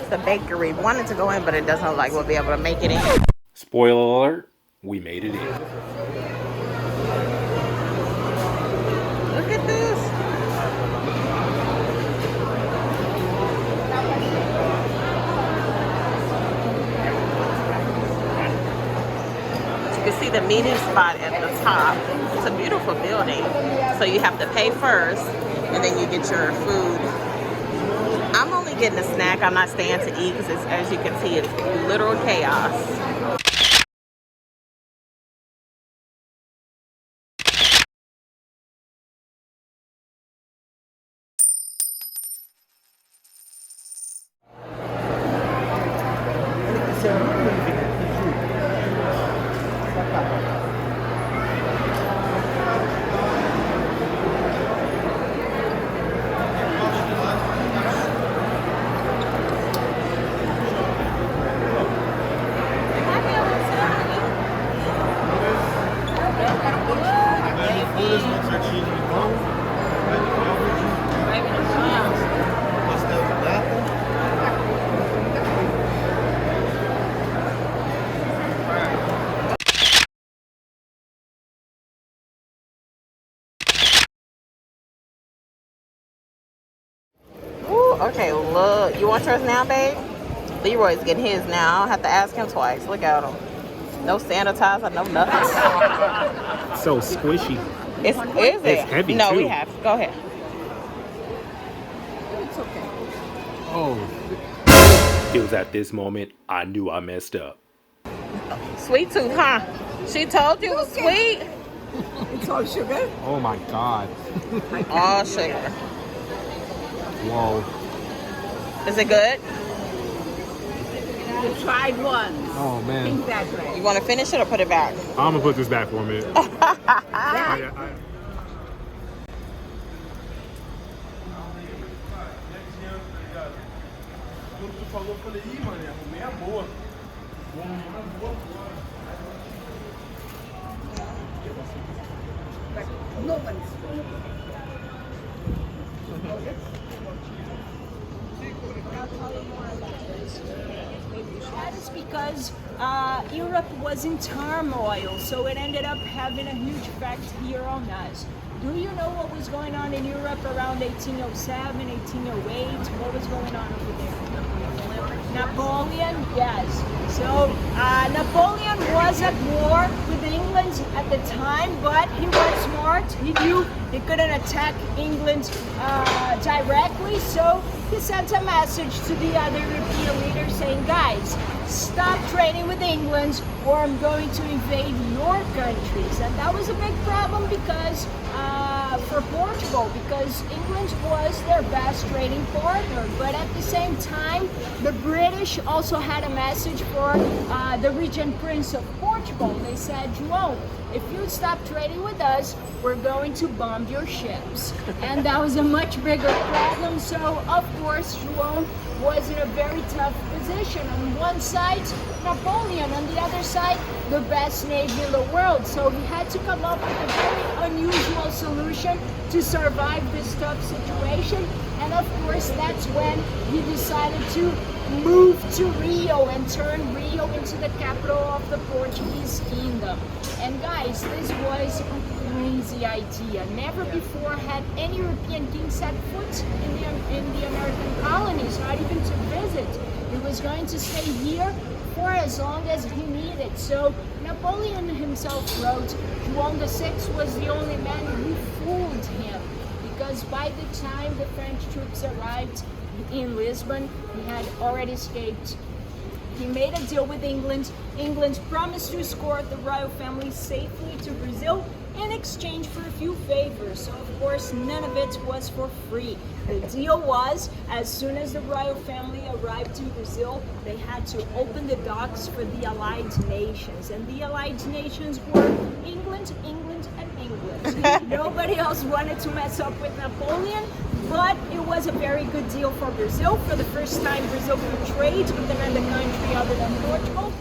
the bakery. Wanted to go in, but it doesn't look like we'll be able to make it in. Spoiler alert, we made it in. Look at this. You can see the meeting spot at the top. It's a beautiful building. So you have to pay first, and then you get your food. I'm only getting a snack. I'm not staying to eat because, as you can see, it's literal chaos. Okay, look. You want yours now, babe? Leroy's getting his now. I don't have to ask him twice. Look at him. No sanitizer, no nothing. So squishy. Is it? It's heavy, no, too. we have. Go ahead. It's okay. Oh. It was at this moment I knew I messed up. Sweet tooth, huh? She told you it was sweet? It's all sugar. Oh my God. All sugar. Whoa. Is it good? You tried once. Oh man. Think that way. You want to finish it or put it back? I'm gonna put this back for a minute. No one's. That is because Europe was in turmoil, so it ended up having a huge effect here on us. Do you know what was going on in Europe around 1807, 1808? What was going on over there? Napoleon, yes. So Napoleon was at war with England at the time, but he was smart. He knew he couldn't attack England directly, so he sent a message to the other European leaders saying, guys, stop trading with England or I'm going to invade your countries. And that was a big problem because for Portugal, because England was their best trading partner. But at the same time, the British also had a message for the regent prince of Portugal. They said, João, if you stop trading with us, we're going to bomb your ships. And that was a much bigger problem. So, of course, João was in a very tough position. On one side, Napoleon, on the other side, the best navy in the world. So he had to come up with a very unusual solution to survive this tough situation. And of course, that's when he decided to move to Rio and turn Rio into the capital of the Portuguese kingdom. And guys, this was a crazy idea. Never before had any European king set foot in the American colonies, not even to visit. He was going to stay here for as long as he needed. So Napoleon himself wrote, João VI was the only man who fooled him, because by the time the French troops arrived in Lisbon, he had already escaped. He made a deal with England. England promised to escort the royal family safely to Brazil in exchange for a few favors. So of course, none of it was for free. The deal was, as soon as the royal family arrived in Brazil, they had to open the docks for the Allied Nations. And the Allied Nations were England, England, and England. Nobody else wanted to mess up with Napoleon, but it was a very good deal for Brazil. For the first time, Brazil could trade with another country other than Portugal.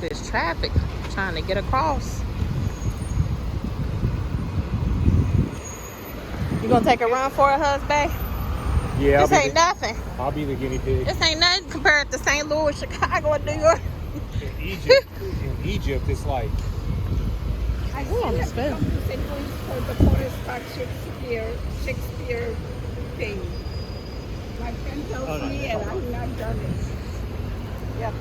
this traffic trying to get across. You gonna take a run for it, husband? Yeah, This ain't nothing. I'll be the guinea pig. This ain't nothing compared to St. Louis, Chicago, and New York. In Egypt, it's like I Ooh, I'm still have spent. come to St. Louis for the Forest Park Shakespeare thing. My friend tells me and I've not done it. Yep.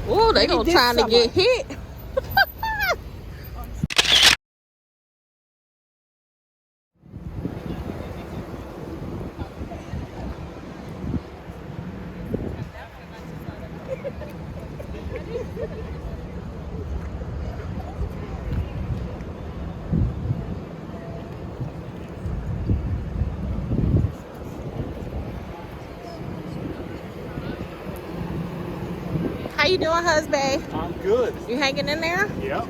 Ooh, they Maybe gonna this trying to get summer. hit. How you doing, husband? I'm good. You hanging in there? Yep.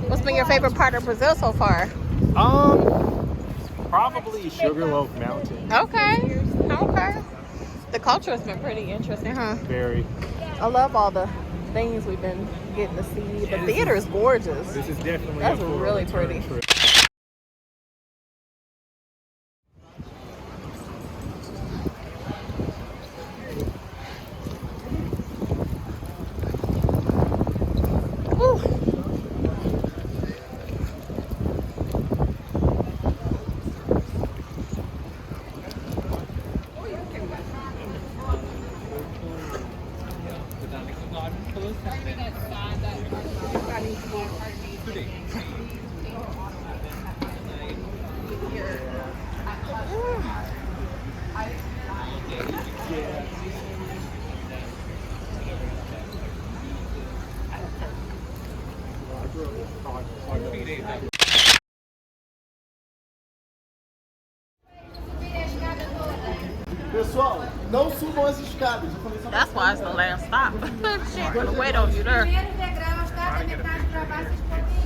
What's been your favorite part of Brazil so far? Probably Sugarloaf Mountain. Okay. Okay. The culture has been pretty interesting, huh? Very. I love all the things we've been getting to see. The theater is gorgeous. This is definitely That's a really return pretty. trip. Whew. Pessoal, não subam as escadas. Eu falei só That's why it's the last stop. She ain't gonna wait on you there. Primeiro degrau, a escada, metade pra baixo, vocês podem